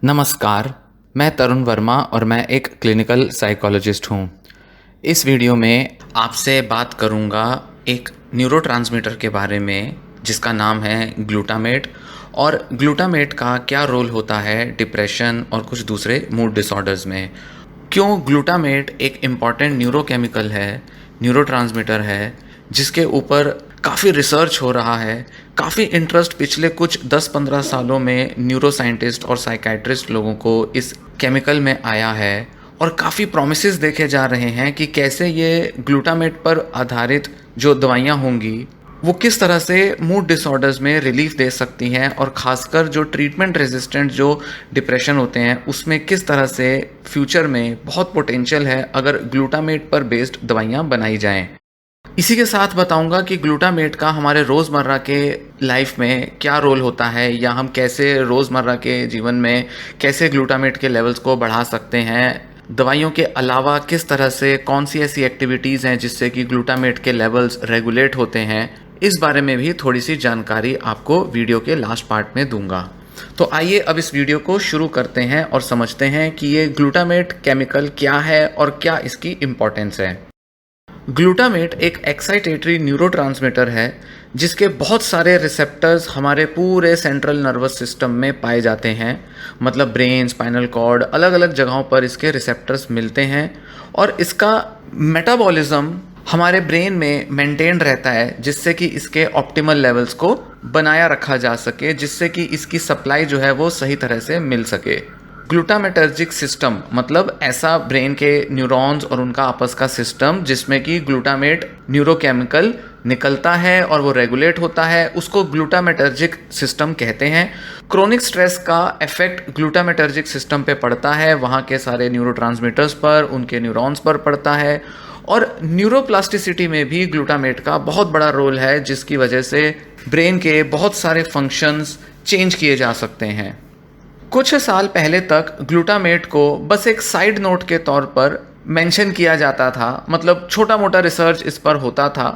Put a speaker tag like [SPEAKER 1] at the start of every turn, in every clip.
[SPEAKER 1] नमस्कार, मैं तरुण वर्मा और मैं एक क्लिनिकल साइकोलॉजिस्ट हूँ। इस वीडियो में आपसे बात करूँगा एक न्यूरोट्रांसमीटर के बारे में जिसका नाम है ग्लूटामेट और ग्लूटामेट का क्या रोल होता है डिप्रेशन और कुछ दूसरे मूड डिसऑर्डर्स में। क्यों ग्लूटामेट एक इम्पॉर्टेंट न्यूरोकेमिकल है, न्यूरोट्रांसमीटर है जिसके ऊपर काफ़ी रिसर्च हो रहा है, काफ़ी इंटरेस्ट पिछले कुछ 10-15 सालों में न्यूरो साइंटिस्ट और साइकाइट्रिस्ट लोगों को इस केमिकल में आया है और काफ़ी प्रोमिसेस देखे जा रहे हैं कि कैसे ये ग्लूटामेट पर आधारित जो दवाइयाँ होंगी वो किस तरह से मूड डिसऑर्डर्स में रिलीफ दे सकती हैं और ख़ासकर जो ट्रीटमेंट रेजिस्टेंट जो डिप्रेशन होते हैं उसमें किस तरह से फ्यूचर में बहुत पोटेंशियल है अगर ग्लूटामेट पर बेस्ड दवाइयाँ बनाई जाएं। इसी के साथ बताऊंगा कि ग्लूटामेट का हमारे रोज़मर्रा के लाइफ में क्या रोल होता है या हम कैसे रोज़मर्रा के जीवन में कैसे ग्लूटामेट के लेवल्स को बढ़ा सकते हैं। दवाइयों के अलावा किस तरह से कौन सी ऐसी एक्टिविटीज़ हैं जिससे कि ग्लूटामेट के लेवल्स रेगुलेट होते हैं, इस बारे में भी थोड़ी सी जानकारी आपको वीडियो के लास्ट पार्ट में दूंगा। तो आइए अब इस वीडियो को शुरू करते हैं और समझते हैं कि ये ग्लूटामेट केमिकल क्या है और क्या इसकी इम्पोर्टेंस है। ग्लूटामेट एक एक्साइटेटरी न्यूरोट्रांसमीटर है जिसके बहुत सारे रिसेप्टर्स हमारे पूरे सेंट्रल नर्वस सिस्टम में पाए जाते हैं। मतलब ब्रेन, स्पाइनल कॉर्ड, अलग अलग जगहों पर इसके रिसेप्टर्स मिलते हैं और इसका मेटाबॉलिज्म हमारे ब्रेन में मेंटेन रहता है जिससे कि इसके ऑप्टिमल लेवल्स को बनाया रखा जा सके, जिससे कि इसकी सप्लाई जो है वो सही तरह से मिल सके। ग्लूटामेटर्जिक सिस्टम मतलब ऐसा ब्रेन के न्यूरॉन्स और उनका आपस का सिस्टम जिसमें कि ग्लूटामेट न्यूरोकेमिकल निकलता है और वो रेगुलेट होता है, उसको ग्लूटामेटर्जिक सिस्टम कहते हैं। क्रोनिक स्ट्रेस का इफेक्ट ग्लूटामेटर्जिक सिस्टम पे पड़ता है, वहाँ के सारे न्यूरोट्रांसमीटर्स पर, उनके न्यूरॉन्स पर पड़ता है और न्यूरोप्लास्टिसिटी में भी ग्लूटामेट का बहुत बड़ा रोल है जिसकी वजह से ब्रेन के बहुत सारे फंक्शंस चेंज किए जा सकते हैं। कुछ साल पहले तक ग्लूटामेट को बस एक साइड नोट के तौर पर मेंशन किया जाता था, मतलब छोटा मोटा रिसर्च इस पर होता था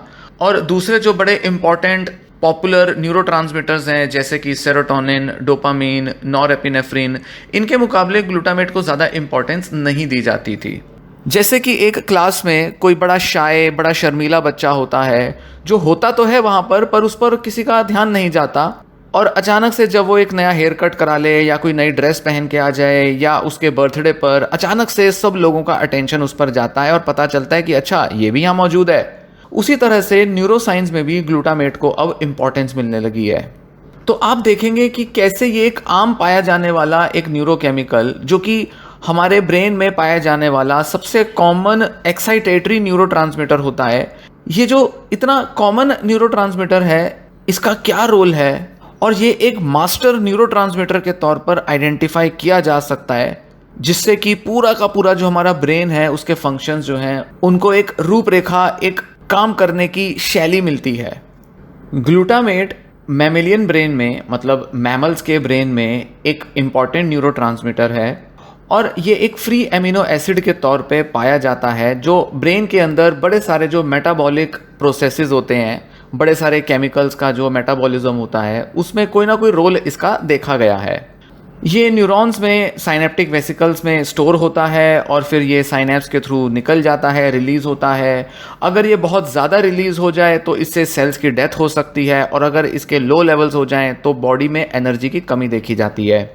[SPEAKER 1] और दूसरे जो बड़े इम्पॉर्टेंट पॉपुलर न्यूरोट्रांसमीटर्स हैं जैसे कि सेरोटोनिन, डोपामीन, नॉरएपिनेफ्रिन, इनके मुकाबले ग्लूटामेट को ज़्यादा इम्पोर्टेंस नहीं दी जाती थी। जैसे कि एक क्लास में कोई बड़ा शाय, बड़ा शर्मीला बच्चा होता है जो होता तो है वहाँ पर उस पर किसी का ध्यान नहीं जाता और अचानक से जब वो एक नया हेयर कट करा ले या कोई नई ड्रेस पहन के आ जाए या उसके बर्थडे पर अचानक से सब लोगों का अटेंशन उस पर जाता है और पता चलता है कि अच्छा ये भी यहाँ मौजूद है। उसी तरह से न्यूरोसाइंस में भी ग्लूटामेट को अब इम्पोर्टेंस मिलने लगी है। तो आप देखेंगे कि कैसे ये एक आम पाया जाने वाला एक न्यूरोकेमिकल जो कि हमारे ब्रेन में पाया जाने वाला सबसे कॉमन एक्साइटेटरी न्यूरोट्रांसमीटर होता है, ये जो इतना कॉमन न्यूरोट्रांसमीटर है इसका क्या रोल है और ये एक मास्टर न्यूरोट्रांसमीटर के तौर पर आइडेंटिफाई किया जा सकता है जिससे कि पूरा का पूरा जो हमारा ब्रेन है उसके फंक्शंस जो हैं उनको एक रूपरेखा, एक काम करने की शैली मिलती है। ग्लूटामेट मैमेलियन ब्रेन में मतलब मैमल्स के ब्रेन में एक इम्पॉर्टेंट न्यूरोट्रांसमीटर है और ये एक फ्री एमिनो एसिड के तौर पे पाया जाता है जो ब्रेन के अंदर बड़े सारे जो मेटाबॉलिक प्रोसेसेस होते हैं, बड़े सारे केमिकल्स का जो मेटाबॉलिज्म होता है उसमें कोई ना कोई रोल इसका देखा गया है। ये न्यूरॉन्स में साइनेप्टिक वेसिकल्स में स्टोर होता है और फिर ये साइनेप्स के थ्रू निकल जाता है, रिलीज़ होता है। अगर ये बहुत ज़्यादा रिलीज़ हो जाए तो इससे सेल्स की डेथ हो सकती है और अगर इसके लो लेवल्स हो जाएं तो बॉडी में एनर्जी की कमी देखी जाती है।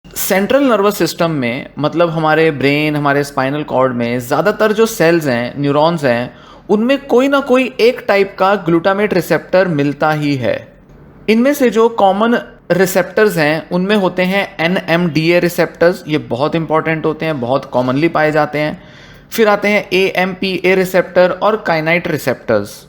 [SPEAKER 1] सेंट्रल नर्वस सिस्टम में मतलब हमारे ब्रेन, हमारे स्पाइनल कॉर्ड में ज़्यादातर जो सेल्स हैं, न्यूरॉन्स हैं, उनमें कोई ना कोई एक टाइप का ग्लूटामेट रिसेप्टर मिलता ही है। इनमें से जो कॉमन रिसेप्टर्स हैं उनमें होते हैं NMDA रिसेप्टर्स, ये बहुत इंपॉर्टेंट होते हैं, बहुत कॉमनली पाए जाते हैं। फिर आते हैं AMPA रिसेप्टर और काइनाइट रिसेप्टर्स।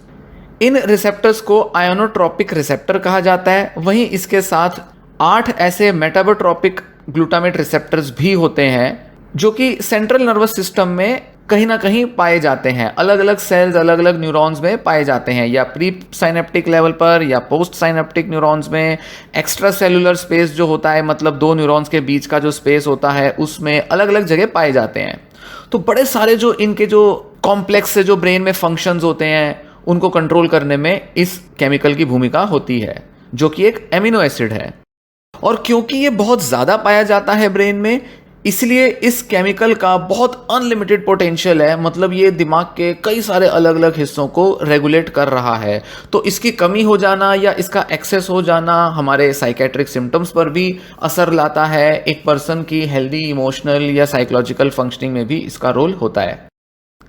[SPEAKER 1] इन रिसेप्टर्स को आयोनोट्रोपिक रिसेप्टर कहा जाता है। वहीं इसके साथ 8 ऐसे मेटाबोट्रोपिक ग्लूटामेट रिसेप्टर्स भी होते हैं जो कि सेंट्रल नर्वस सिस्टम में कहीं ना कहीं पाए जाते हैं, अलग अलग सेल्स, अलग अलग न्यूरॉन्स में पाए जाते हैं, या प्री साइनेप्टिक लेवल पर या पोस्ट साइनेप्टिक न्यूरॉन्स में। एक्स्ट्रा सेलुलर स्पेस जो होता है मतलब दो न्यूरॉन्स के बीच का जो स्पेस होता है उसमें अलग अलग जगह पाए जाते हैं। तो बड़े सारे जो इनके जो कॉम्प्लेक्स से जो ब्रेन में फंक्शंस होते हैं उनको कंट्रोल करने में इस केमिकल की भूमिका होती है जो कि एक एमिनो एसिड है। और क्योंकि ये बहुत ज़्यादा पाया जाता है ब्रेन में, इसलिए इस केमिकल का बहुत अनलिमिटेड पोटेंशियल है। मतलब ये दिमाग के कई सारे अलग अलग हिस्सों को रेगुलेट कर रहा है। तो इसकी कमी हो जाना या इसका एक्सेस हो जाना हमारे साइकेट्रिक सिम्टम्स पर भी असर लाता है। एक पर्सन की हेल्दी इमोशनल या साइकोलॉजिकल फंक्शनिंग में भी इसका रोल होता है।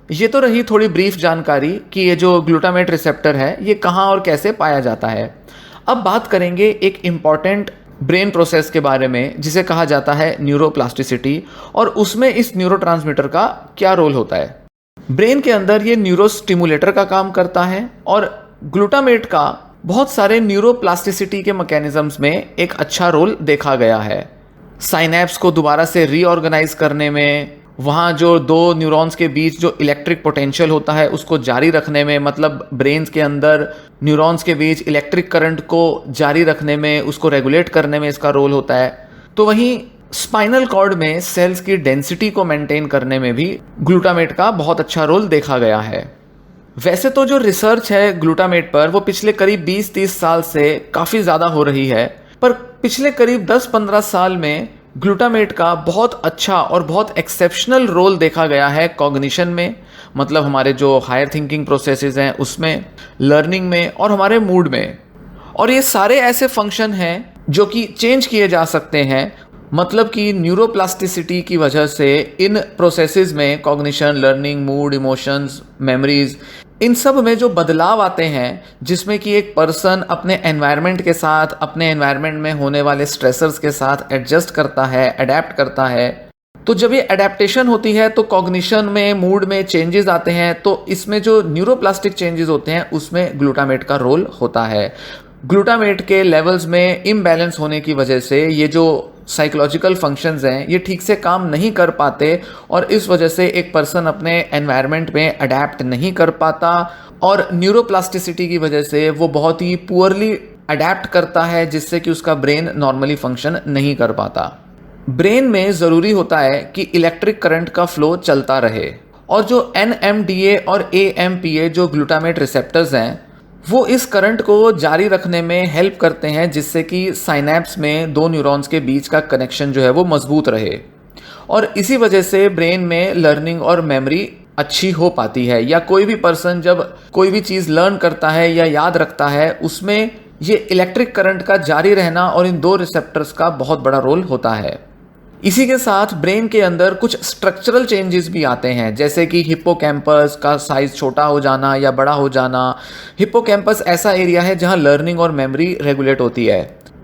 [SPEAKER 1] ये तो रही थोड़ी ब्रीफ जानकारी कि ये जो ग्लूटामेट रिसेप्टर है ये कहाँ और कैसे पाया जाता है। अब बात करेंगे एक इम्पॉर्टेंट ब्रेन प्रोसेस के बारे में जिसे कहा जाता है न्यूरोप्लास्टिसिटी, और उसमें इस न्यूरोट्रांसमीटर का क्या रोल होता है। ब्रेन के अंदर ये न्यूरोस्टिमुलेटर का काम करता है और ग्लूटामेट का बहुत सारे न्यूरोप्लास्टिसिटी के मैकेनिज्म्स में एक अच्छा रोल देखा गया है। साइनेप्स को दोबारा से रीऑर्गेनाइज करने में, वहाँ जो दो न्यूरॉन्स के बीच जो इलेक्ट्रिक पोटेंशियल होता है उसको जारी रखने में, मतलब ब्रेन्स के अंदर न्यूरॉन्स के बीच इलेक्ट्रिक करंट को जारी रखने में, उसको रेगुलेट करने में इसका रोल होता है। तो वहीं स्पाइनल कॉर्ड में सेल्स की डेंसिटी को मेंटेन करने में भी ग्लूटामेट का बहुत अच्छा रोल देखा गया है। वैसे तो जो रिसर्च है ग्लूटामेट पर वो पिछले करीब 20-30 साल से काफ़ी ज़्यादा हो रही है, पर पिछले करीब 10-15 साल में ग्लूटामेट का बहुत अच्छा और बहुत एक्सेप्शनल रोल देखा गया है कॉग्निशन में, मतलब हमारे जो हायर थिंकिंग प्रोसेसेस हैं उसमें, लर्निंग में और हमारे मूड में। और ये सारे ऐसे फंक्शन हैं जो कि चेंज किए जा सकते हैं, मतलब कि न्यूरोप्लास्टिसिटी की वजह से इन प्रोसेसेस में cognition, learning, mood, emotions, memories, इन सब में जो बदलाव आते हैं, जिसमें कि एक पर्सन अपने एनवायरनमेंट के साथ, अपने एनवायरनमेंट में होने वाले स्ट्रेसर्स के साथ एडजस्ट करता है, अडेप्ट करता है। तो जब ये अडेप्टेशन होती है तो कॉग्निशन में, मूड में चेंजेस आते हैं। तो इसमें जो न्यूरोप्लास्टिक चेंजेस होते हैं उसमें ग्लूटामेट का रोल होता है। ग्लूटामेट के लेवल्स में इम्बैलेंस होने की वजह से ये जो साइकोलॉजिकल फंक्शंस हैं ये ठीक से काम नहीं कर पाते, और इस वजह से एक पर्सन अपने एनवायरनमेंट में अडेप्ट नहीं कर पाता, और न्यूरोप्लास्टिसिटी की वजह से वो बहुत ही पुअरली अडेप्ट करता है, जिससे कि उसका ब्रेन नॉर्मली फंक्शन नहीं कर पाता। ब्रेन में ज़रूरी होता है कि इलेक्ट्रिक करंट का फ्लो चलता रहे, और जो NMDA और AMPA जो ग्लूटामेट रिसेप्टर्स हैं वो इस करंट को जारी रखने में हेल्प करते हैं, जिससे कि साइनेप्स में दो न्यूरॉन्स के बीच का कनेक्शन जो है वो मजबूत रहे, और इसी वजह से ब्रेन में लर्निंग और मेमोरी अच्छी हो पाती है। या कोई भी पर्सन जब कोई भी चीज़ लर्न करता है या याद रखता है उसमें ये इलेक्ट्रिक करंट का जारी रहना और इन दो रिसेप्टर्स का बहुत बड़ा रोल होता है। इसी के साथ ब्रेन के अंदर कुछ स्ट्रक्चरल चेंजेस भी आते हैं, जैसे कि हिप्पोकैम्पस का साइज छोटा हो जाना या बड़ा हो जाना। हिप्पोकैम्पस ऐसा एरिया है जहां लर्निंग और मेमोरी रेगुलेट होती है।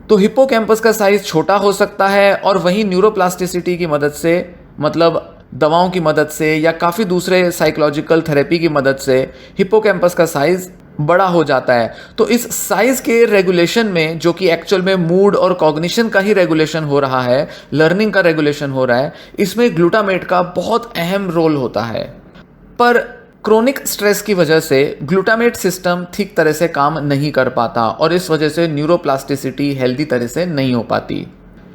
[SPEAKER 1] तो हिप्पोकैम्पस का साइज छोटा हो सकता है, और वहीं न्यूरोप्लास्टिसिटी की मदद से, मतलब दवाओं की मदद से या काफ़ी दूसरे साइकोलॉजिकल थेरेपी की मदद से हिप्पोकैम्पस का साइज बड़ा हो जाता है। तो इस साइज के रेगुलेशन में, जो कि एक्चुअल में मूड और कॉग्निशन का ही रेगुलेशन हो रहा है, लर्निंग का रेगुलेशन हो रहा है, इसमें ग्लूटामेट का बहुत अहम रोल होता है। पर क्रोनिक स्ट्रेस की वजह से ग्लूटामेट सिस्टम ठीक तरह से काम नहीं कर पाता, और इस वजह से न्यूरोप्लास्टिसिटी हेल्दी तरह से नहीं हो पाती।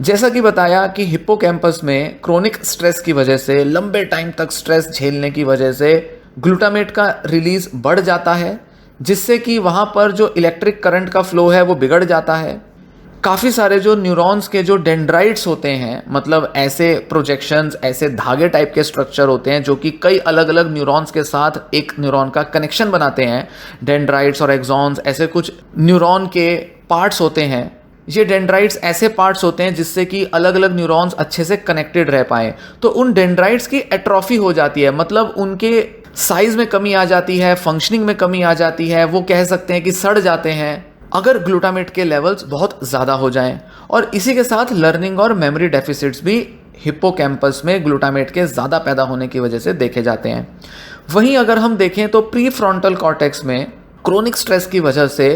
[SPEAKER 1] जैसा कि बताया कि हिप्पोकैम्पस में क्रोनिक स्ट्रेस की वजह से, लंबे टाइम तक स्ट्रेस झेलने की वजह से ग्लूटामेट का रिलीज बढ़ जाता है, जिससे कि वहाँ पर जो इलेक्ट्रिक करंट का फ्लो है वो बिगड़ जाता है। काफ़ी सारे जो न्यूरॉन्स के जो डेंड्राइट्स होते हैं, मतलब ऐसे प्रोजेक्शंस, ऐसे धागे टाइप के स्ट्रक्चर होते हैं जो कि कई अलग अलग न्यूरॉन्स के साथ एक न्यूरॉन का कनेक्शन बनाते हैं। डेंड्राइट्स और एक्सॉन्स ऐसे कुछ न्यूरॉन के पार्ट्स होते हैं। ये डेंड्राइट्स ऐसे पार्ट्स होते हैं जिससे कि अलग अलग न्यूरॉन्स अच्छे से कनेक्टेड रह पाएँ। तो उन डेंड्राइट्स की एट्रोफी हो जाती है, मतलब उनके साइज में कमी आ जाती है, फंक्शनिंग में कमी आ जाती है, वो कह सकते हैं कि सड़ जाते हैं अगर ग्लूटामेट के लेवल्स बहुत ज़्यादा हो जाएं। और इसी के साथ लर्निंग और मेमोरी डेफिसिट्स भी हिप्पोकैम्पस में ग्लूटामेट के ज़्यादा पैदा होने की वजह से देखे जाते हैं। वहीं अगर हम देखें तो प्री फ्रंटल कॉर्टेक्स में क्रोनिक स्ट्रेस की वजह से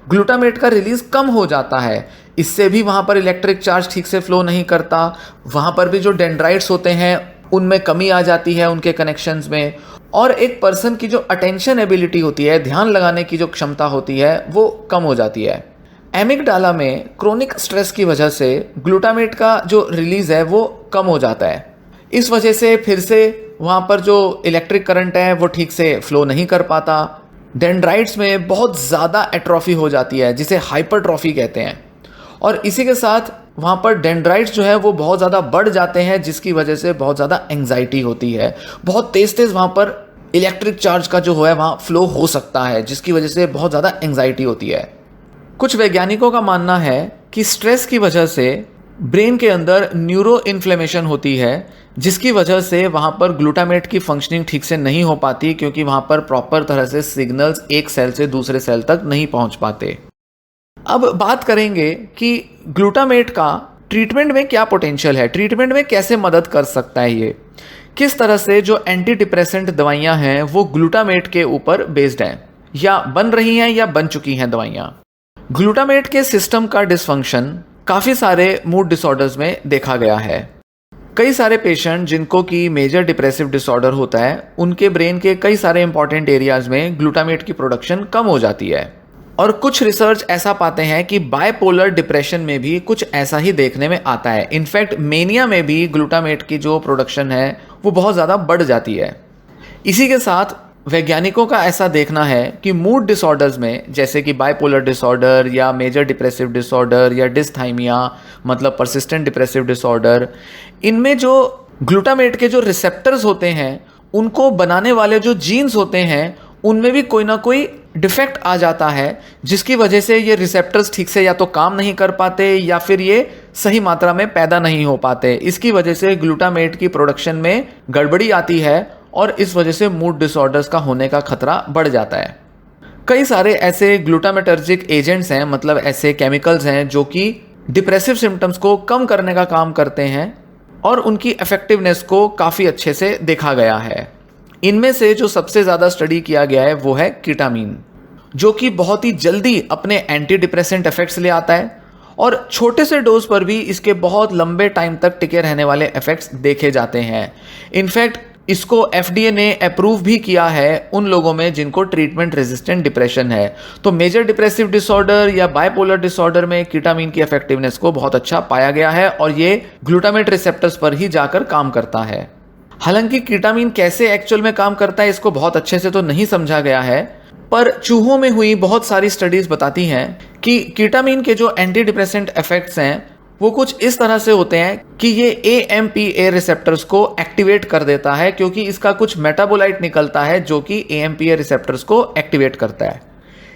[SPEAKER 1] ग्लूटामेट का रिलीज कम हो जाता है। इससे भी वहाँ पर इलेक्ट्रिक चार्ज ठीक से फ्लो नहीं करता, वहाँ पर भी जो डेंड्राइट्स होते हैं उनमें कमी आ जाती है उनके कनेक्शंस में, और एक पर्सन की जो अटेंशन एबिलिटी होती है, ध्यान लगाने की जो क्षमता होती है, वो कम हो जाती है। एमिगडाला में क्रोनिक स्ट्रेस की वजह से ग्लूटामेट का जो रिलीज है वो कम हो जाता है। इस वजह से फिर से वहाँ पर जो इलेक्ट्रिक करंट है वो ठीक से फ्लो नहीं कर पाता। डेंड्राइट्स में बहुत ज़्यादा एट्रोफी हो जाती है, जिसे हाइपरट्रॉफी कहते हैं। और इसी के साथ
[SPEAKER 2] वहाँ पर डेंड्राइट्स जो है वो बहुत ज़्यादा बढ़ जाते हैं, जिसकी वजह से बहुत ज़्यादा एंग्जाइटी होती है। बहुत तेज़ तेज़ वहाँ पर इलेक्ट्रिक चार्ज का जो है वहाँ फ्लो हो सकता है, जिसकी वजह से बहुत ज़्यादा एंग्जाइटी होती है। कुछ वैज्ञानिकों का मानना है कि स्ट्रेस की वजह से ब्रेन के अंदर न्यूरो इन्फ्लेमेशन होती है, जिसकी वजह से वहाँ पर ग्लूटामेट की फंक्शनिंग ठीक से नहीं हो पाती, क्योंकि वहाँ पर प्रॉपर तरह से सिग्नल्स एक सेल से दूसरे सेल तक नहीं पहुँच पाते। अब बात करेंगे कि ग्लूटामेट का ट्रीटमेंट में क्या पोटेंशियल है, ट्रीटमेंट में कैसे मदद कर सकता है ये, किस तरह से जो एंटी डिप्रेसेंट दवाइयाँ हैं वो ग्लूटामेट के ऊपर बेस्ड हैं या बन रही हैं या बन चुकी हैं दवाइयाँ। ग्लूटामेट के सिस्टम का डिसफंक्शन काफ़ी सारे मूड डिसऑर्डर्स में देखा गया है। कई सारे पेशेंट जिनको कि मेजर डिप्रेसिव डिसऑर्डर होता है, उनके ब्रेन के कई सारे इंपॉर्टेंट एरियाज में ग्लूटामेट की प्रोडक्शन कम हो जाती है। और कुछ रिसर्च ऐसा पाते हैं कि बायपोलर डिप्रेशन में भी कुछ ऐसा ही देखने में आता है। इनफैक्ट मेनिया में भी ग्लूटामेट की जो प्रोडक्शन है वो बहुत ज़्यादा बढ़ जाती है। इसी के साथ वैज्ञानिकों का ऐसा देखना है कि मूड डिसऑर्डर्स में, जैसे कि बायपोलर डिसऑर्डर या मेजर डिप्रेसिव डिसऑर्डर या डिस्थाइमिया मतलब परसिस्टेंट डिप्रेसिव डिसऑर्डर, इनमें जो ग्लूटामेट के जो रिसेप्टर्स होते हैं उनको बनाने वाले जो जीन्स होते हैं उनमें भी कोई ना कोई डिफेक्ट आ जाता है, जिसकी वजह से ये रिसेप्टर्स ठीक से या तो काम नहीं कर पाते या फिर ये सही मात्रा में पैदा नहीं हो पाते। इसकी वजह से ग्लूटामेट की प्रोडक्शन में गड़बड़ी आती है और इस वजह से मूड डिसऑर्डर्स का होने का खतरा बढ़ जाता है। कई सारे ऐसे ग्लूटामेटर्जिक एजेंट्स हैं, मतलब ऐसे केमिकल्स हैं जो कि डिप्रेसिव सिम्टम्स को कम करने का काम करते हैं और उनकी इफेक्टिवनेस को काफ़ी अच्छे से देखा गया है। इनमें से जो सबसे ज़्यादा स्टडी किया गया है वो है कीटामीन, जो कि बहुत ही जल्दी अपने एंटी डिप्रेसेंट इफेक्ट्स ले आता है और छोटे से डोज पर भी इसके बहुत लंबे टाइम तक टिके रहने वाले इफेक्ट्स देखे जाते हैं। इनफैक्ट इसको FDA ने अप्रूव भी किया है उन लोगों में जिनको ट्रीटमेंट रेजिस्टेंट डिप्रेशन है। तो मेजर डिप्रेसिव डिसऑर्डर या बायपोलर डिसऑर्डर में कीटामीन की इफेक्टिवनेस को बहुत अच्छा पाया गया है और ये ग्लूटामेट रिसेप्टर्स पर ही जाकर काम करता है। हालांकि कीटामीन कैसे एक्चुअल में काम करता है इसको बहुत अच्छे से तो नहीं समझा गया है, पर चूहों में हुई बहुत सारी स्टडीज बताती हैं कि कीटामीन के जो एंटी डिप्रेसेंट इफेक्ट्स हैं वो कुछ इस तरह से होते हैं कि ये AMPA रिसेप्टर्स को एक्टिवेट कर देता है, क्योंकि इसका कुछ मेटाबोलाइट निकलता है जो कि AMPA रिसेप्टर्स को एक्टिवेट करता है।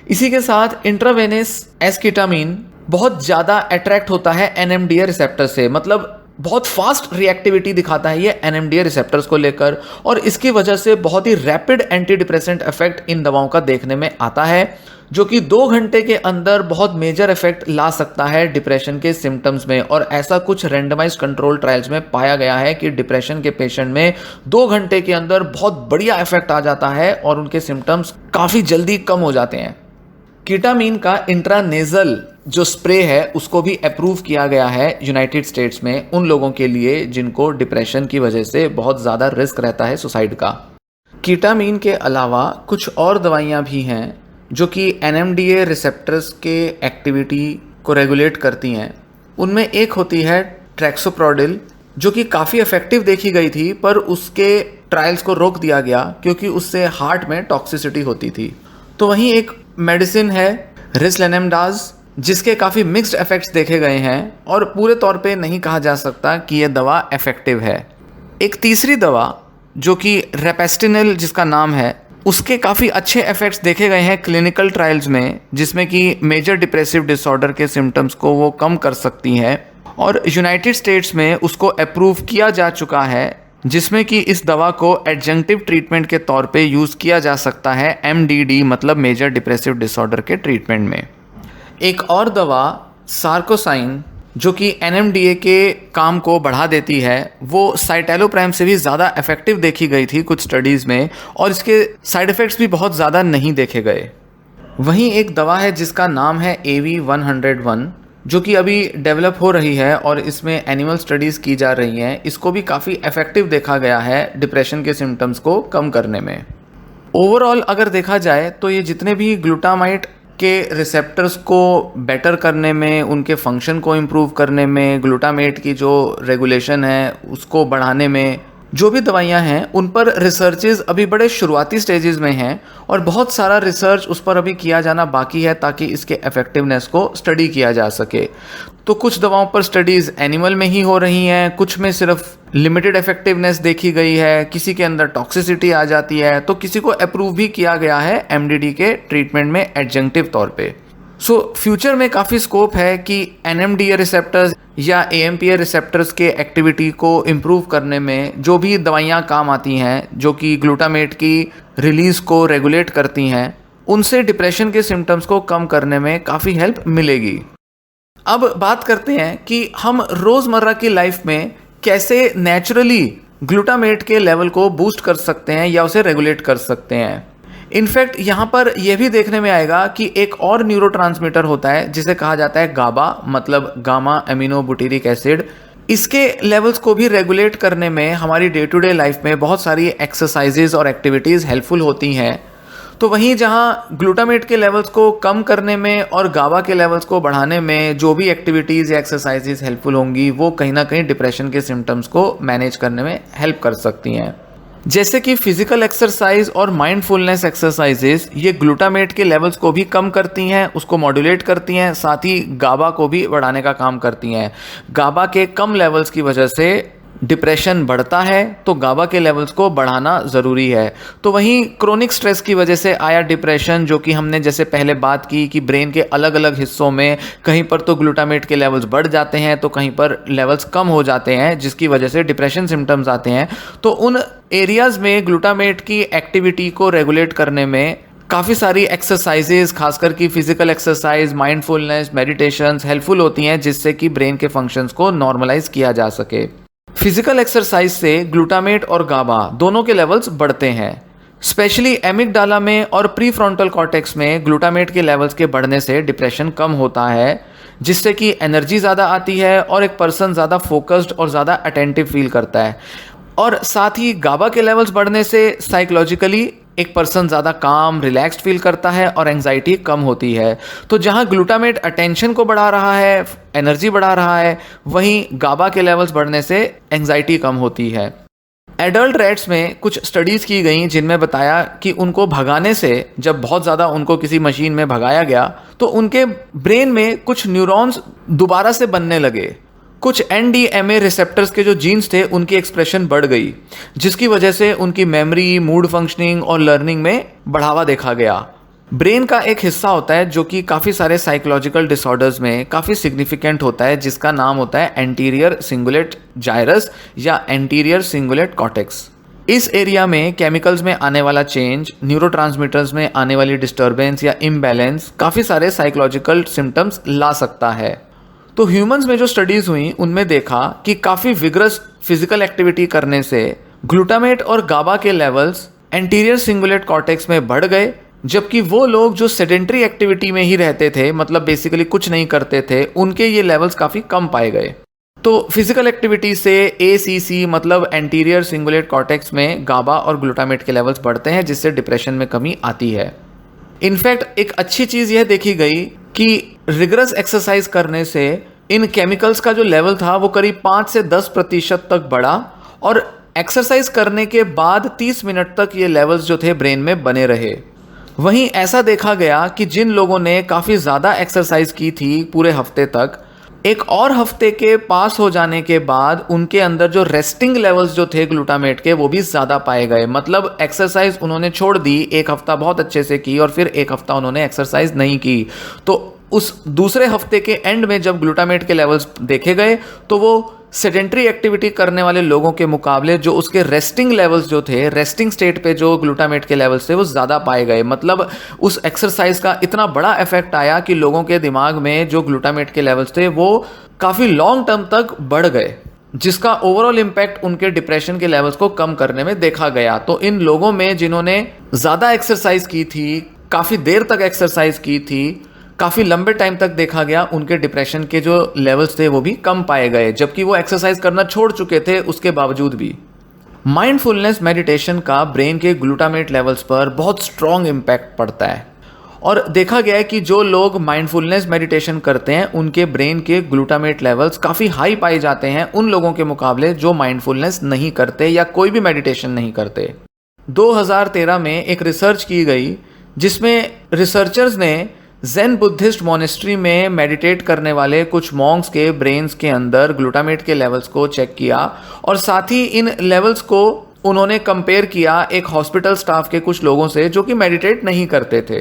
[SPEAKER 2] इसी के साथ इंट्रावेनस एस्कीटामीन बहुत ज़्यादा अट्रैक्ट होता है NMDA रिसेप्टर से, मतलब बहुत फास्ट रिएक्टिविटी दिखाता है ये NMDA रिसेप्टर्स को लेकर और इसकी वजह से बहुत ही रैपिड एंटी डिप्रेसेंट इफेक्ट इन दवाओं का देखने में आता है, जो कि 2 घंटे के अंदर बहुत मेजर इफेक्ट ला सकता है डिप्रेशन के सिम्टम्स में। और ऐसा कुछ रैंडमाइज्ड कंट्रोल ट्रायल्स में पाया गया है कि डिप्रेशन के पेशेंट में 2 घंटे के अंदर बहुत बढ़िया इफेक्ट आ जाता है और उनके सिम्टम्स काफ़ी जल्दी कम हो जाते हैं। कीटामीन का इंट्रानेजल जो स्प्रे है उसको भी अप्रूव किया गया है यूनाइटेड स्टेट्स में उन लोगों के लिए जिनको डिप्रेशन की वजह से बहुत ज़्यादा रिस्क रहता है सुसाइड का। कीटामीन के अलावा कुछ और दवाइयाँ भी हैं जो कि NMDA रिसेप्टर्स के एक्टिविटी को रेगुलेट करती हैं। उनमें एक होती है ट्रैक्सोप्रोडिल, जो कि काफ़ी इफेक्टिव देखी गई थी, पर उसके ट्रायल्स को रोक दिया गया क्योंकि उससे हार्ट में टॉक्सिसिटी होती थी। तो वहीं एक मेडिसिन है रिस्लेनेमडाज, जिसके काफ़ी मिक्स्ड इफेक्ट्स देखे गए हैं और पूरे तौर पे नहीं कहा जा सकता कि यह दवा इफेक्टिव है। एक तीसरी दवा जो कि रेपेस्टिनिल जिसका नाम है, उसके काफ़ी अच्छे इफेक्ट्स देखे गए हैं क्लिनिकल ट्रायल्स में, जिसमें कि मेजर डिप्रेसिव डिसऑर्डर के सिम्टम्स को वो कम कर सकती है और यूनाइटेड स्टेट्स में उसको अप्रूव किया जा चुका है, जिसमें कि इस दवा को एडजंक्टिव ट्रीटमेंट के तौर पे यूज़ किया जा सकता है MDD मतलब मेजर डिप्रेसिव डिसऑर्डर के ट्रीटमेंट में। एक और दवा सार्कोसाइन जो कि NMDA के काम को बढ़ा देती है, वो साइटेलोप्राइम से भी ज़्यादा इफेक्टिव देखी गई थी कुछ स्टडीज़ में और इसके साइड इफ़ेक्ट्स भी बहुत ज़्यादा नहीं देखे गए। वहीं एक दवा है जिसका नाम है AV101 जो कि अभी डेवलप हो रही है और इसमें एनिमल स्टडीज़ की जा रही हैं। इसको भी काफ़ी इफेक्टिव देखा गया है डिप्रेशन के सिम्टम्स को कम करने में। ओवरऑल अगर देखा जाए तो ये जितने भी ग्लूटामाइट के रिसेप्टर्स को बेटर करने में, उनके फंक्शन को इम्प्रूव करने में, ग्लूटामेट की जो रेगुलेशन है उसको बढ़ाने में जो भी दवाइयाँ हैं उन पर रिसर्चेज अभी बड़े शुरुआती स्टेजेस में हैं और बहुत सारा रिसर्च उस पर अभी किया जाना बाकी है ताकि इसके इफेक्टिवनेस को स्टडी किया जा सके। तो कुछ दवाओं पर स्टडीज़ एनिमल में ही हो रही हैं, कुछ में सिर्फ लिमिटेड इफेक्टिवनेस देखी गई है, किसी के अंदर टॉक्सिसिटी आ जाती है, तो किसी को अप्रूव भी किया गया है एमडीडी के ट्रीटमेंट में एडजंक्टिव तौर पे। सो फ्यूचर में काफ़ी स्कोप है कि एनएमडीए रिसेप्टर्स या एएमपीए रिसेप्टर्स के एक्टिविटी को इम्प्रूव करने में जो भी दवाइयाँ काम आती हैं जो कि ग्लूटामेट की रिलीज़ को रेगुलेट करती हैं, उनसे डिप्रेशन के सिम्टम्स को कम करने में काफ़ी हेल्प मिलेगी। अब बात करते हैं कि हम रोज़मर्रा की लाइफ में कैसे नेचुरली ग्लूटामेट के लेवल को बूस्ट कर सकते हैं या उसे रेगुलेट कर सकते हैं। इनफैक्ट यहाँ पर यह भी देखने में आएगा कि एक और न्यूरोट्रांसमीटर होता है जिसे कहा जाता है गाबा, मतलब गामा एमिनो बुटीरिक एसिड। इसके लेवल्स को भी रेगुलेट करने में हमारी डे टू डे लाइफ में बहुत सारी एक्सरसाइजेज और एक्टिविटीज़ हेल्पफुल होती हैं। तो वहीं जहाँ ग्लूटामेट के लेवल्स को कम करने में और गाबा के लेवल्स को बढ़ाने में जो भी एक्टिविटीज़ या एक्सरसाइजेज हेल्पफुल होंगी वो कहीं ना कहीं डिप्रेशन के सिम्टम्स को मैनेज करने में हेल्प कर सकती हैं। जैसे कि फिजिकल एक्सरसाइज और माइंडफुलनेस एक्सरसाइजेज ये ग्लूटामेट के लेवल्स को भी कम करती हैं, उसको मॉड्यूलेट करती हैं, साथ ही गाबा को भी बढ़ाने का काम करती हैं। गाबा के कम लेवल्स की वजह से डिप्रेशन बढ़ता है, तो गाबा के लेवल्स को बढ़ाना ज़रूरी है। तो वहीं क्रोनिक स्ट्रेस की वजह से आया डिप्रेशन, जो कि हमने जैसे पहले बात की कि ब्रेन के अलग अलग हिस्सों में कहीं पर तो ग्लूटामेट के लेवल्स बढ़ जाते हैं तो कहीं पर लेवल्स कम हो जाते हैं, जिसकी वजह से डिप्रेशन सिम्टम्स आते हैं। तो उन एरियाज़ में ग्लूटामेट की एक्टिविटी को रेगुलेट करने में काफ़ी सारी एक्सरसाइजेज, खासकर की physical exercise, mindfulness, meditations helpful होती हैं जिससे कि ब्रेन के फंक्शंस को नॉर्मलाइज किया जा सके। फिजिकल एक्सरसाइज से ग्लूटामेट और गाबा दोनों के लेवल्स बढ़ते हैं। स्पेशली एमिगडाला में और प्री फ्रंटल कॉर्टेक्स में ग्लूटामेट के लेवल्स के बढ़ने से डिप्रेशन कम होता है, जिससे कि एनर्जी ज़्यादा आती है और एक पर्सन ज़्यादा फोकस्ड और ज़्यादा अटेंटिव फील करता है। और साथ ही गाबा के लेवल्स बढ़ने से साइकोलॉजिकली एक पर्सन ज़्यादा काम, रिलैक्स्ड फील करता है और एंजाइटी कम होती है। तो जहाँ ग्लूटामेट अटेंशन को बढ़ा रहा है, एनर्जी बढ़ा रहा है, वहीं गाबा के लेवल्स बढ़ने से एंजाइटी कम होती है। एडल्ट रैट्स में कुछ स्टडीज़ की गई जिनमें बताया कि उनको भगाने से, जब बहुत ज़्यादा उनको किसी मशीन में भगाया गया तो उनके ब्रेन में कुछ न्यूरॉन्स दोबारा से बनने लगे। कुछ एनडीएमए रिसेप्टर्स के जो जीन्स थे उनकी एक्सप्रेशन बढ़ गई, जिसकी वजह से उनकी मेमोरी, मूड फंक्शनिंग और लर्निंग में बढ़ावा देखा गया। ब्रेन का एक हिस्सा होता है जो कि काफ़ी सारे साइकोलॉजिकल डिसऑर्डर्स में काफ़ी सिग्निफिकेंट होता है, जिसका नाम होता है एंटीरियर सिंगुलेट जाइरस या एंटीरियर सिंगुलेट कॉर्टेक्स। इस एरिया में केमिकल्स में आने वाला चेंज, न्यूरोट्रांसमीटर्स में आने वाली डिस्टर्बेंस या इम्बैलेंस काफ़ी सारे साइकोलॉजिकल सिम्टम्स ला सकता है। तो ह्यूमंस में जो स्टडीज़ हुई उनमें देखा कि काफ़ी विगरस फिजिकल एक्टिविटी करने से ग्लूटामेट और गाबा के लेवल्स एंटीरियर सिंगुलेट कॉर्टेक्स में बढ़ गए, जबकि वो लोग जो सेडेंटरी एक्टिविटी में ही रहते थे, मतलब बेसिकली कुछ नहीं करते थे, उनके ये लेवल्स काफ़ी कम पाए गए। तो फिजिकल एक्टिविटी से एसीसी मतलब एंटीरियर सिंगुलेट कॉर्टेक्स में गाबा और ग्लूटामेट के लेवल्स बढ़ते हैं, जिससे डिप्रेशन में कमी आती है। इनफैक्ट एक अच्छी चीज़ यह देखी गई कि रिगरस एक्सरसाइज करने से इन केमिकल्स का जो लेवल था वो करीब 5 से 10% तक बढ़ा और एक्सरसाइज करने के बाद 30 मिनट तक ये लेवल्स जो थे ब्रेन में बने रहे। वहीं ऐसा देखा गया कि जिन लोगों ने काफ़ी ज़्यादा एक्सरसाइज की थी पूरे हफ्ते तक, एक और हफ्ते के पास हो जाने के बाद उनके अंदर जो रेस्टिंग लेवल्स जो थे ग्लूटामेट के वो भी ज़्यादा पाए गए। मतलब एक्सरसाइज उन्होंने छोड़ दी, एक हफ्ता बहुत अच्छे से की और फिर एक हफ्ता उन्होंने एक्सरसाइज नहीं की, तो उस दूसरे हफ्ते के एंड में जब ग्लूटामेट के लेवल्स देखे गए तो वो सेडेंटरी एक्टिविटी करने वाले लोगों के मुकाबले जो उसके रेस्टिंग लेवल्स जो थे, रेस्टिंग स्टेट पे जो ग्लूटामेट के लेवल्स थे वो ज़्यादा पाए गए। मतलब उस एक्सरसाइज का इतना बड़ा इफेक्ट आया कि लोगों के दिमाग में जो ग्लूटामेट के लेवल्स थे वो काफ़ी लॉन्ग टर्म तक बढ़ गए, जिसका ओवरऑल इम्पैक्ट उनके डिप्रेशन के लेवल्स को कम करने में देखा गया। तो इन लोगों में जिन्होंने ज़्यादा एक्सरसाइज की थी, काफ़ी देर तक एक्सरसाइज की थी, काफ़ी लंबे टाइम तक देखा गया, उनके डिप्रेशन के जो लेवल्स थे वो भी कम पाए गए, जबकि वो एक्सरसाइज करना छोड़ चुके थे उसके बावजूद भी। माइंडफुलनेस मेडिटेशन का ब्रेन के ग्लूटामेट लेवल्स पर बहुत स्ट्रॉन्ग इम्पैक्ट पड़ता है और देखा गया है कि जो लोग माइंडफुलनेस मेडिटेशन करते हैं उनके ब्रेन के ग्लूटामेट लेवल्स काफ़ी हाई पाए जाते हैं उन लोगों के मुकाबले जो माइंडफुलनेस नहीं करते या कोई भी मेडिटेशन नहीं करते। 2013 में एक रिसर्च की गई जिसमें रिसर्चर्स ने ज़ेन बुद्धिस्ट मोनेस्ट्री में मेडिटेट करने वाले कुछ मॉन्क्स के ब्रेन्स के अंदर ग्लूटामेट के लेवल्स को चेक किया और साथ ही इन लेवल्स को उन्होंने कंपेयर किया एक हॉस्पिटल स्टाफ के कुछ लोगों से जो कि मेडिटेट नहीं करते थे।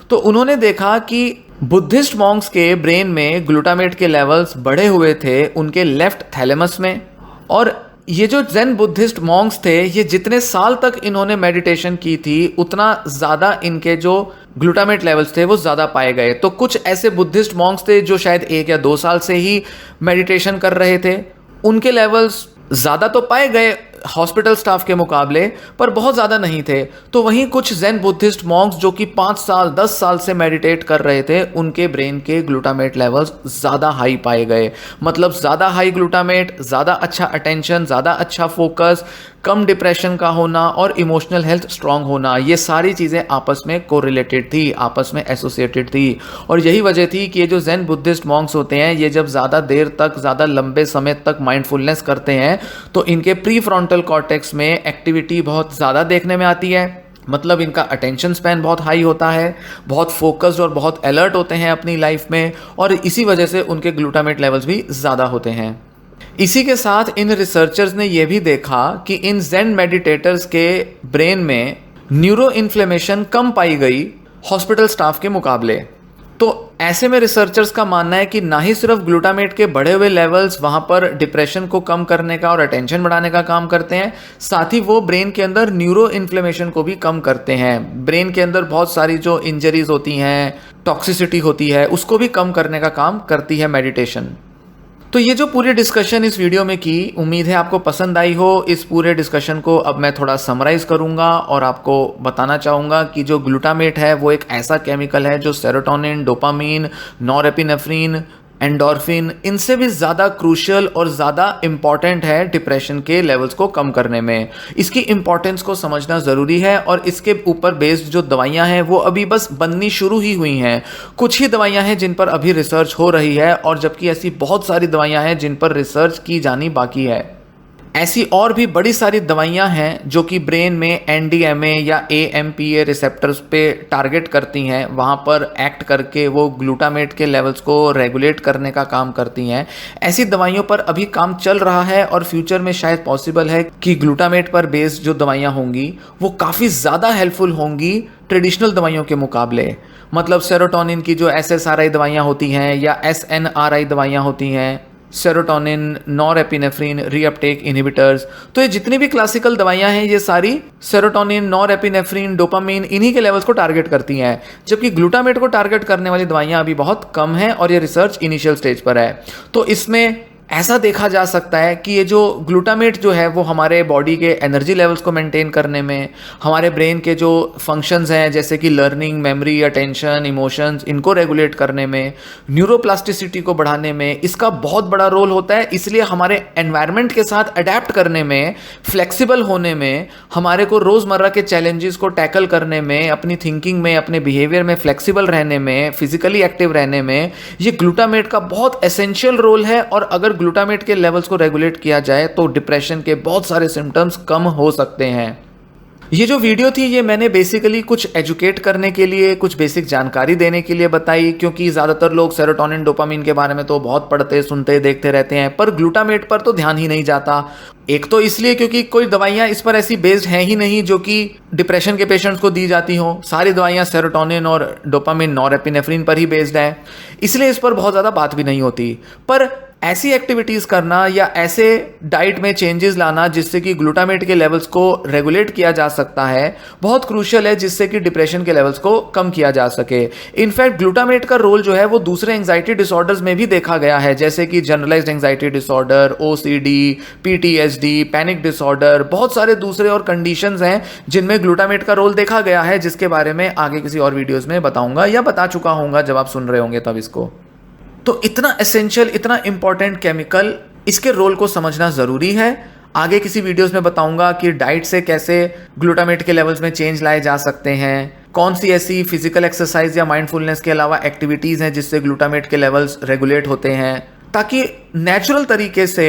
[SPEAKER 2] तो उन्होंने देखा कि बुद्धिस्ट मॉन्क्स के ब्रेन में ग्लूटामेट के लेवल्स बढ़े हुए थे उनके लेफ्ट थैलेमस में, और ये जो ज़ेन बुद्धिस्ट मॉन्क्स थे ये जितने साल तक इन्होंने मेडिटेशन की थी उतना ज़्यादा इनके जो ग्लूटामेट लेवल्स थे वो ज़्यादा पाए गए। तो कुछ ऐसे बुद्धिस्ट मॉन्क्स थे जो शायद 1 या 2 साल से ही मेडिटेशन कर रहे थे, उनके लेवल्स ज़्यादा तो पाए गए हॉस्पिटल स्टाफ के मुकाबले पर बहुत ज़्यादा नहीं थे। तो वहीं कुछ ज़ेन बुद्धिस्ट मॉन्क्स जो कि 5 साल 10 साल से मेडिटेट कर रहे थे उनके ब्रेन के ग्लूटामेट लेवल्स ज़्यादा हाई पाए गए। मतलब ज़्यादा हाई ग्लूटामेट, ज़्यादा अच्छा अटेंशन, ज़्यादा अच्छा फोकस, कम डिप्रेशन का होना और इमोशनल हेल्थ स्ट्रांग होना, ये सारी चीज़ें आपस में कोरिलेटेड थी, आपस में एसोसिएटेड थी। और यही वजह थी कि ये जो ज़ेन बुद्धिस्ट मॉन्क्स होते हैं ये जब ज़्यादा देर तक, ज़्यादा लंबे समय तक माइंडफुलनेस करते हैं तो इनके प्री फ्रंटल कॉर्टेक्स में एक्टिविटी बहुत ज़्यादा देखने में आती है। मतलब इनका अटेंशन स्पैन बहुत हाई होता है, बहुत फोकस्ड और बहुत अलर्ट होते हैं अपनी लाइफ में, और इसी वजह से उनके ग्लूटामेट लेवल्स भी ज़्यादा होते हैं। इसी के साथ इन रिसर्चर्स ने यह भी देखा कि इन ज़ेन मेडिटेटर्स के ब्रेन में न्यूरो इन्फ्लेमेशन कम पाई गई हॉस्पिटल स्टाफ के मुकाबले। तो ऐसे में रिसर्चर्स का मानना है कि ना ही सिर्फ ग्लूटामेट के बढ़े हुए लेवल्स वहाँ पर डिप्रेशन को कम करने का और अटेंशन बढ़ाने का काम करते हैं, साथ ही वो ब्रेन के अंदर न्यूरो इन्फ्लेमेशन को भी कम करते हैं। ब्रेन के अंदर बहुत सारी जो इंजरीज होती हैं, टॉक्सिसिटी होती है, उसको भी कम करने का काम करती है मेडिटेशन। तो ये जो पूरी डिस्कशन इस वीडियो में की, उम्मीद है आपको पसंद आई हो। इस पूरे डिस्कशन को अब मैं थोड़ा समराइज करूंगा और आपको बताना चाहूँगा कि जो ग्लूटामेट है वो एक ऐसा केमिकल है जो सेरोटोनिन, डोपामीन, नॉरएपिनेफ्रिन, एंडोर्फिन, इनसे भी ज़्यादा क्रूशियल और ज़्यादा इम्पॉर्टेंट है डिप्रेशन के लेवल्स को कम करने में। इसकी इम्पॉर्टेंस को समझना ज़रूरी है और इसके ऊपर बेस्ड जो दवाइयाँ हैं वो अभी बस बननी शुरू ही हुई हैं। कुछ ही दवाइयाँ हैं जिन पर अभी रिसर्च हो रही है, और जबकि ऐसी बहुत सारी दवाइयाँ हैं जिन पर रिसर्च की जानी बाकी है। ऐसी और भी बड़ी सारी दवाइयां हैं जो कि ब्रेन में NDMA या AMPA रिसेप्टर्स पे टारगेट करती हैं, वहाँ पर एक्ट करके वो ग्लूटामेट के लेवल्स को रेगुलेट करने का काम करती हैं। ऐसी दवाइयों पर अभी काम चल रहा है और फ्यूचर में शायद पॉसिबल है कि ग्लूटामेट पर बेस्ड जो दवाइयाँ होंगी वो काफ़ी ज़्यादा हेल्पफुल होंगी ट्रेडिशनल दवाइयों के मुकाबले। मतलब सेरोटोनिन की जो SSRI दवाइयाँ होती हैं या SNRI दवाइयाँ होती हैं, सेरोटोनिन, नॉरएपिनेफ्रिन, रीअपटेक इनहिबिटर्स, तो ये जितनी भी क्लासिकल दवाइयां हैं ये सारी सेरोटोनिन, नॉरएपिनेफ्रिन, डोपामीन, इन्हीं के लेवल्स को टारगेट करती हैं। जबकि ग्लूटामेट को टारगेट करने वाली दवाइयां अभी बहुत कम हैं और ये रिसर्च इनिशियल स्टेज पर है। तो इसमें ऐसा देखा जा सकता है कि ये जो ग्लूटामेट जो है वो हमारे बॉडी के एनर्जी लेवल्स को मेंटेन करने में, हमारे ब्रेन के जो फंक्शंस हैं जैसे कि लर्निंग, मेमोरी, अटेंशन, इमोशंस, इनको रेगुलेट करने में, न्यूरोप्लास्टिसिटी को बढ़ाने में इसका बहुत बड़ा रोल होता है। इसलिए हमारे एनवायरनमेंट के साथ अडेप्ट करने में, फ्लेक्सिबल होने में, हमारे को रोज़मर्रा के चैलेंजेस को टैकल करने में, अपनी थिंकिंग में, अपने बिहेवियर में फ्लेक्सिबल रहने में, फिजिकली एक्टिव रहने में ये ग्लूटामेट का बहुत एसेंशियल रोल है। और अगर ग्लूटामेट के लेवल्स को रेगुलेट किया जाए तो डिप्रेशन के बहुत सारे सिम्टम्स कम हो सकते हैं। ये जो वीडियो थी ये मैंने बेसिकली कुछ एजुकेट करने के लिए, कुछ बेसिक जानकारी देने के लिए बताई, क्योंकि ज़्यादातर लोग सेरोटोनिन, डोपामीन के बारे में तो बहुत पढ़ते, सुनते, देखते रहते हैं, पर ग्लूटामेट पर तो ध्यान ही नहीं जाता। एक तो इसलिए क्योंकि कोई दवाइयाँ इस पर ऐसी बेस्ड हैं ही नहीं जो कि डिप्रेशन के पेशेंट्स को दी जाती हों। सारी दवाइयाँ सेरोटोनिन और डोपामीन, नॉरएपिनेफ्रिन पर ही बेस्ड है, इसलिए इस पर बहुत ज़्यादा बात भी नहीं होती। पर ऐसी एक्टिविटीज़ करना या ऐसे डाइट में चेंजेस लाना जिससे कि ग्लूटामेट के लेवल्स को रेगुलेट किया जा सकता है बहुत क्रूशियल है, जिससे कि डिप्रेशन के लेवल्स को कम किया जा सके। इनफैक्ट ग्लूटामेट का रोल जो है वो दूसरे एंजाइटी डिसऑर्डर्स में भी देखा गया है, जैसे कि generalised anxiety disorder, OCD, PTSD, panic disorder, बहुत सारे दूसरे और कंडीशंस हैं जिनमें ग्लूटामेट का रोल देखा गया है, जिसके बारे में आगे किसी और वीडियोज़ में बताऊंगा या बता चुका हूँगा जब आप सुन रहे होंगे तब इसको। तो इतना एसेंशियल, इतना इंपॉर्टेंट केमिकल, इसके रोल को समझना ज़रूरी है। आगे किसी वीडियोस में बताऊंगा कि डाइट से कैसे ग्लूटामेट के लेवल्स में चेंज लाए जा सकते हैं, कौन सी ऐसी फिजिकल एक्सरसाइज या माइंडफुलनेस के अलावा एक्टिविटीज़ हैं जिससे ग्लूटामेट के लेवल्स रेगुलेट होते हैं, ताकि नेचुरल तरीके से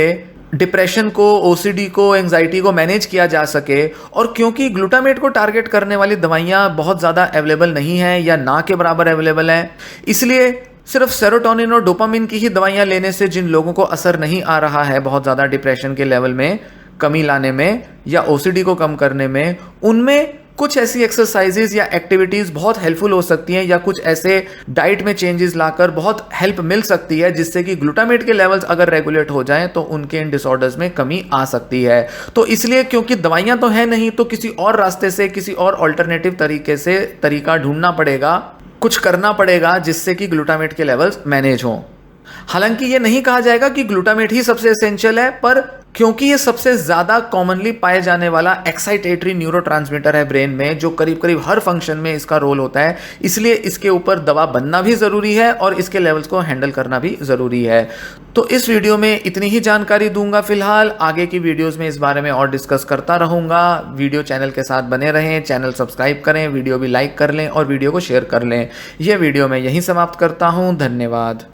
[SPEAKER 2] डिप्रेशन को, ओसीडी को, एंजाइटी को मैनेज किया जा सके। और क्योंकि ग्लूटामेट को टारगेट करने वाली दवाइयाँ बहुत ज़्यादा अवेलेबल नहीं हैं या ना के बराबर अवेलेबल हैं, इसलिए सिर्फ सेरोटोनिन और डोपामिन की ही दवाइयाँ लेने से जिन लोगों को असर नहीं आ रहा है बहुत ज़्यादा डिप्रेशन के लेवल में कमी लाने में या ओसीडी को कम करने में, उनमें कुछ ऐसी एक्सरसाइजेज या एक्टिविटीज़ बहुत हेल्पफुल हो सकती हैं, या कुछ ऐसे डाइट में चेंजेस लाकर बहुत हेल्प मिल सकती है जिससे कि ग्लूटामेट के लेवल्स अगर रेगुलेट हो जाएं तो उनके इन डिसऑर्डर्स में कमी आ सकती है। तो इसलिए क्योंकि दवाइयां तो है नहीं, तो किसी और रास्ते से, किसी और ऑल्टरनेटिव तरीके से तरीका ढूंढना पड़ेगा, कुछ करना पड़ेगा जिससे कि ग्लूटामेट के लेवल्स मैनेज हों। हालांकि ये नहीं कहा जाएगा कि ग्लूटामेट ही सबसे एसेंशियल है, पर क्योंकि ये सबसे ज़्यादा कॉमनली पाए जाने वाला एक्साइटेटरी न्यूरोट्रांसमीटर है ब्रेन में, जो करीब करीब हर फंक्शन में इसका रोल होता है, इसलिए इसके ऊपर दवा बनना भी ज़रूरी है और इसके लेवल्स को हैंडल करना भी ज़रूरी है। तो इस वीडियो में इतनी ही जानकारी दूंगा फिलहाल। आगे की वीडियोज़ में इस बारे में और डिस्कस करता रहूँगा। वीडियो चैनल के साथ बने रहें, चैनल सब्सक्राइब करें, वीडियो भी लाइक कर लें और वीडियो को शेयर कर लें। यह वीडियो मैं यहीं समाप्त करता हूँ। धन्यवाद।